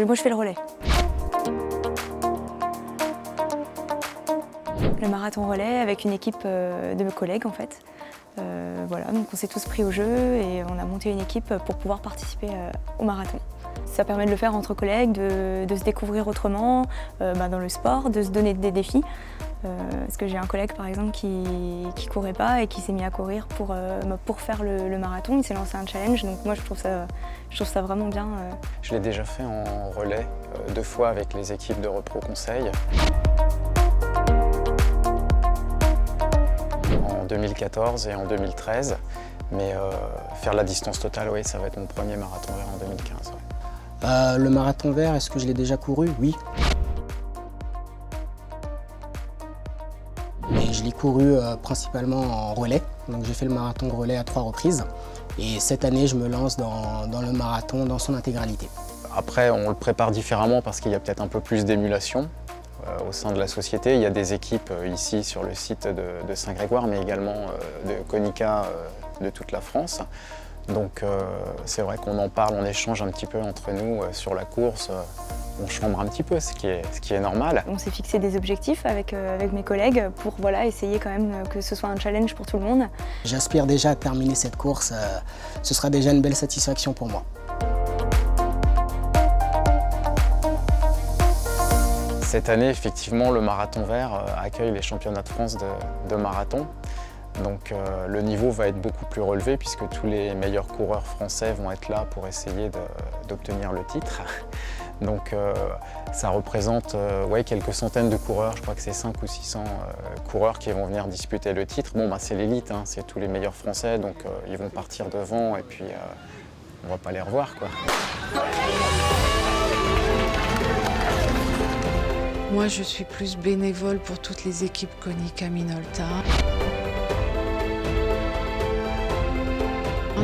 Moi je fais le relais. Le marathon relais avec une équipe de mes collègues en fait. Voilà, donc on s'est tous pris au jeu et on a monté une équipe pour pouvoir participer au marathon. Ça permet de le faire entre collègues, de se découvrir autrement dans le sport, de se donner des défis. Parce que j'ai un collègue par exemple qui courait pas et qui s'est mis à courir pour faire le marathon. Il s'est lancé un challenge, donc moi je trouve ça vraiment bien. Je l'ai déjà fait en relais 2 fois avec les équipes de Repro Conseil. En 2014 et en 2013, mais faire la distance totale, oui, ça va être mon premier marathon vert en 2015. Ouais. Le marathon vert, est-ce que je l'ai déjà couru? Oui. Et je l'ai couru principalement en relais, donc j'ai fait le marathon de relais à 3 reprises. Et cette année, je me lance dans le marathon dans son intégralité. Après, on le prépare différemment parce qu'il y a peut-être un peu plus d'émulation au sein de la société. Il y a des équipes ici sur le site de Saint-Grégoire, mais également de Konica de toute la France. Donc c'est vrai qu'on en parle, on échange un petit peu entre nous sur la course. On chambre un petit peu, ce qui est normal. On s'est fixé des objectifs avec mes collègues pour essayer quand même que ce soit un challenge pour tout le monde. J'aspire déjà à terminer cette course, ce sera déjà une belle satisfaction pour moi. Cette année, effectivement, le marathon vert accueille les championnats de France de marathon. Donc le niveau va être beaucoup plus relevé puisque tous les meilleurs coureurs français vont être là pour essayer d'obtenir le titre. Donc ça représente quelques centaines de coureurs, je crois que c'est 500 ou 600 coureurs qui vont venir disputer le titre. Bon, c'est l'élite, hein, c'est tous les meilleurs Français, donc ils vont partir devant et puis on ne va pas les revoir, quoi. Moi, je suis plus bénévole pour toutes les équipes Konica Minolta.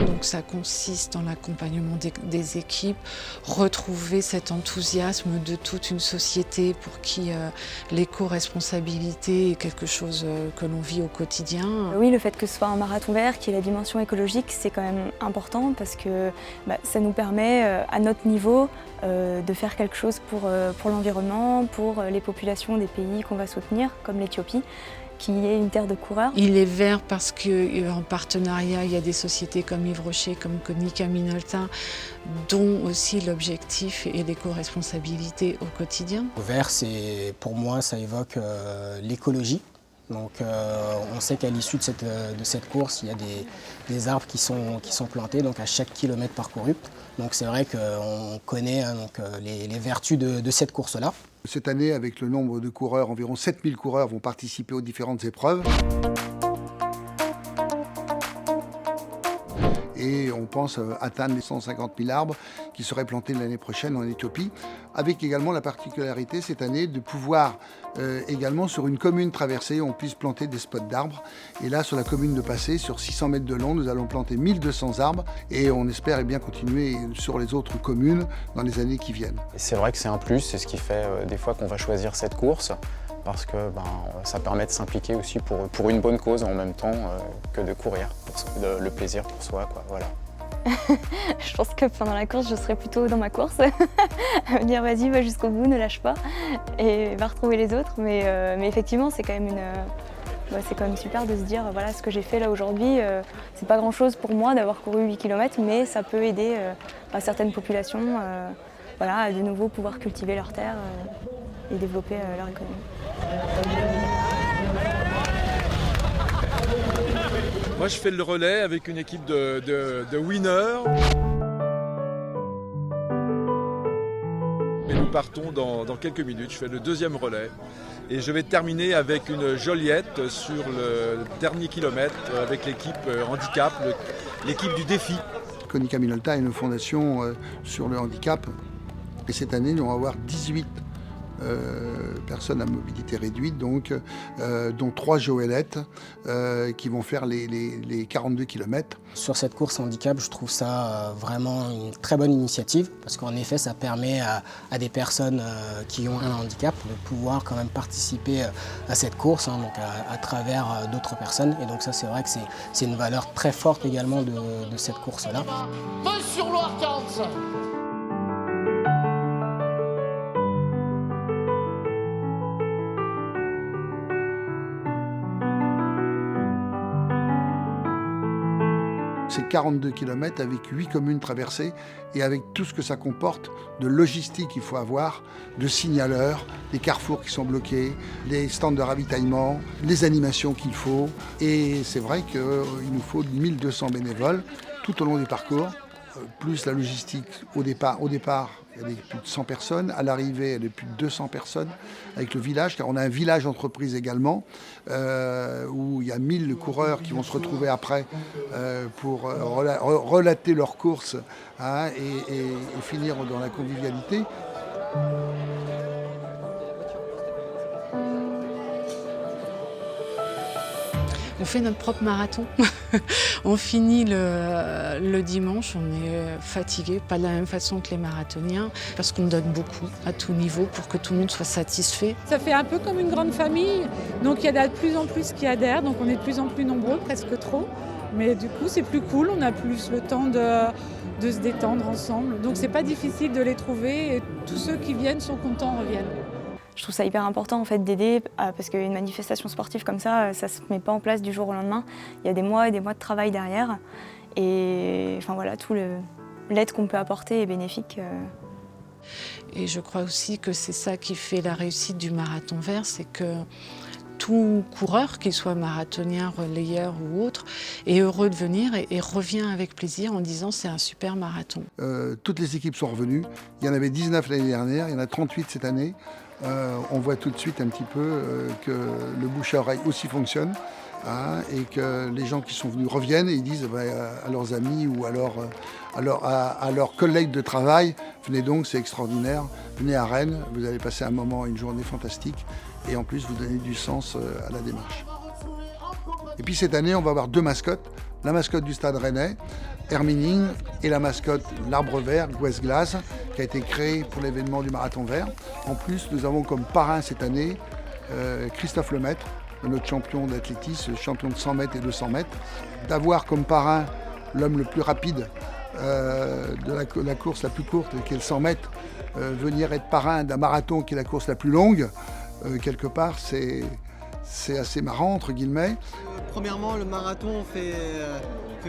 Donc ça consiste dans l'accompagnement des équipes, retrouver cet enthousiasme de toute une société pour qui l'éco-responsabilité est quelque chose que l'on vit au quotidien. Oui, le fait que ce soit un marathon vert, qui ait la dimension écologique, c'est quand même important parce que ça nous permet à notre niveau de faire quelque chose pour l'environnement, pour les populations des pays qu'on va soutenir, comme l'Éthiopie, qui est une terre de coureurs. Il est vert parce qu'en partenariat, il y a des sociétés comme Yves Rocher, comme Konica Minolta, dont aussi l'objectif est l'éco-responsabilité au quotidien. Vert, pour moi, ça évoque l'écologie. Donc on sait qu'à l'issue de cette course, il y a des arbres qui sont plantés donc à chaque kilomètre parcouru. Donc c'est vrai qu'on connaît les vertus de cette course-là. Cette année, avec le nombre de coureurs, environ 7000 coureurs vont participer aux différentes épreuves. Et on pense atteindre les 150 000 arbres qui seraient plantés l'année prochaine en Éthiopie, avec également la particularité cette année de pouvoir également sur une commune traversée, on puisse planter des spots d'arbres. Et là, sur la commune de Passé, sur 600 mètres de long, nous allons planter 1200 arbres et on espère bien continuer sur les autres communes dans les années qui viennent. Et c'est vrai que c'est un plus, c'est ce qui fait des fois qu'on va choisir cette course. Parce que ça permet de s'impliquer aussi pour une bonne cause en même temps que de courir, le plaisir pour soi, quoi, voilà. Je pense que pendant la course, je serai plutôt dans ma course, à me dire vas-y, va jusqu'au bout, ne lâche pas, et va retrouver les autres. Mais effectivement, c'est quand même super de se dire voilà, ce que j'ai fait là aujourd'hui, c'est pas grand-chose pour moi d'avoir couru 8 km, mais ça peut aider certaines populations à de nouveau pouvoir cultiver leurs terres et développer leur économie. Moi, je fais le relais avec une équipe de winners. Et nous partons dans quelques minutes. Je fais le 2e relais. Et je vais terminer avec une Joliette sur le dernier kilomètre avec l'équipe handicap, l'équipe du défi. Konica Minolta est une fondation sur le handicap. Et cette année, nous allons avoir 18 personnes à mobilité réduite, donc, dont 3 Joëlettes qui vont faire les 42 km. Sur cette course handicap, je trouve ça vraiment une très bonne initiative parce qu'en effet, ça permet à des personnes qui ont un handicap de pouvoir quand même participer à cette course, donc à travers d'autres personnes. Et donc ça, c'est vrai que c'est une valeur très forte également de cette course-là. Sur Loire 45. C'est 42 km avec 8 communes traversées et avec tout ce que ça comporte de logistique qu'il faut avoir, de signaleurs, des carrefours qui sont bloqués, les stands de ravitaillement, les animations qu'il faut. Et c'est vrai qu'il nous faut 1200 bénévoles tout au long du parcours, plus la logistique au départ. Il y avait plus de 100 personnes. À l'arrivée, il y avait plus de 200 personnes avec le village, car on a un village entreprise également, où il y a 1000 coureurs qui vont se retrouver après pour relater leurs courses et finir dans la convivialité. On fait notre propre marathon. On finit le dimanche, on est fatigué, pas de la même façon que les marathoniens, parce qu'on donne beaucoup à tout niveau pour que tout le monde soit satisfait. Ça fait un peu comme une grande famille, donc il y a de plus en plus qui adhèrent, donc on est de plus en plus nombreux, presque trop. Mais du coup c'est plus cool, on a plus le temps de se détendre ensemble. Donc c'est pas difficile de les trouver et tous ceux qui viennent sont contents, reviennent. Je trouve ça hyper important en fait d'aider parce qu'une manifestation sportive comme ça ne se met pas en place du jour au lendemain. Il y a des mois et des mois de travail derrière et enfin voilà, tout l'aide qu'on peut apporter est bénéfique. Et je crois aussi que c'est ça qui fait la réussite du Marathon Vert, c'est que tout coureur, qu'il soit marathonien, relayeur ou autre, est heureux de venir et revient avec plaisir en disant c'est un super marathon. Toutes les équipes sont revenues. Il y en avait 19 l'année dernière, il y en a 38 cette année. On voit tout de suite un petit peu que le bouche à oreille aussi fonctionne et que les gens qui sont venus reviennent et ils disent à leurs amis ou à leurs collègues de travail, venez donc, c'est extraordinaire, venez à Rennes, vous allez passer un moment, une journée fantastique et en plus vous donnez du sens à la démarche. Et puis cette année, on va avoir 2 mascottes, la mascotte du Stade Rennais, Hermining, et la mascotte l'Arbre Vert, Gouest Glace, qui a été créée pour l'événement du Marathon Vert. En plus, nous avons comme parrain cette année Christophe Lemaître, notre champion d'athlétisme, champion de 100 mètres et 200 mètres. D'avoir comme parrain l'homme le plus rapide de la course la plus courte, qui est le 100 mètres, venir être parrain d'un marathon qui est la course la plus longue, quelque part, c'est assez marrant, entre guillemets. Premièrement, le marathon fait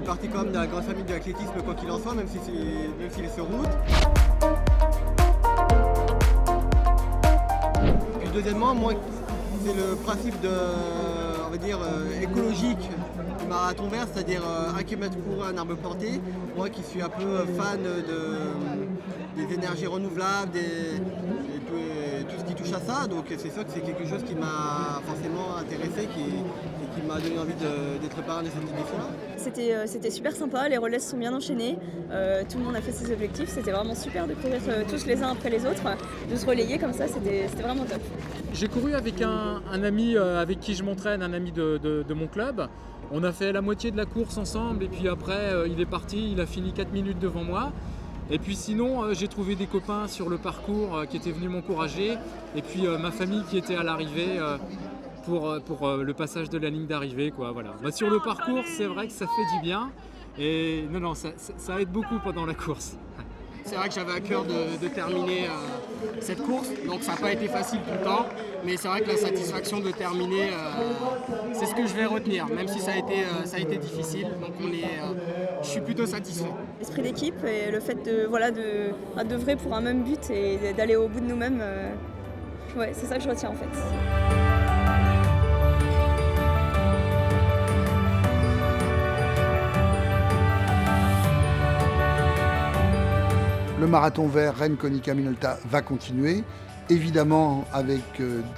partie quand même de la grande famille de l'athlétisme, quoi qu'il en soit, même s'il est sur route. Puis deuxièmement, moi, c'est le principe on va dire, écologique du Marathon Vert, c'est-à-dire 1 km couru, 1 arbre planté. Moi qui suis un peu fan des énergies renouvelables, tout ce qui touche à ça, donc c'est sûr que c'est quelque chose qui m'a forcément intéressé, qui m'a donné envie d'être parrain de cette édition-là. C'était super sympa, les relais se sont bien enchaînés, tout le monde a fait ses objectifs, c'était vraiment super de courir tous les uns après les autres, de se relayer comme ça, c'était vraiment top. J'ai couru avec un ami avec qui je m'entraîne, un ami de mon club. On a fait la moitié de la course ensemble et puis après il est parti, il a fini 4 minutes devant moi. Et puis sinon j'ai trouvé des copains sur le parcours qui étaient venus m'encourager et puis ma famille qui était à l'arrivée pour le passage de la ligne d'arrivée, quoi, voilà. Sur le parcours, c'est vrai que ça fait du bien et non, ça aide beaucoup pendant la course. C'est vrai que j'avais à cœur de terminer cette course, donc ça n'a pas été facile tout le temps, mais c'est vrai que la satisfaction de terminer, c'est ce que je vais retenir, même si ça a été difficile, donc je suis plutôt satisfait. L'esprit d'équipe et le fait d'œuvrer pour un même but et d'aller au bout de nous-mêmes, ouais, c'est ça que je retiens en fait. Le Marathon Vert Rennes-Konica-Minolta va continuer, évidemment avec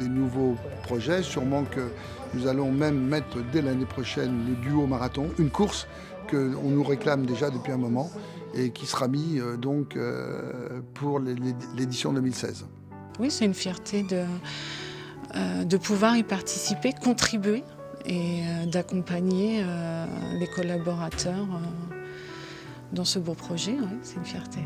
des nouveaux projets. Sûrement que nous allons même mettre dès l'année prochaine le duo marathon, une course qu'on nous réclame déjà depuis un moment et qui sera mis donc pour l'édition 2016. Oui, c'est une fierté de pouvoir y participer, contribuer et d'accompagner les collaborateurs dans ce beau projet. Ouais, c'est une fierté.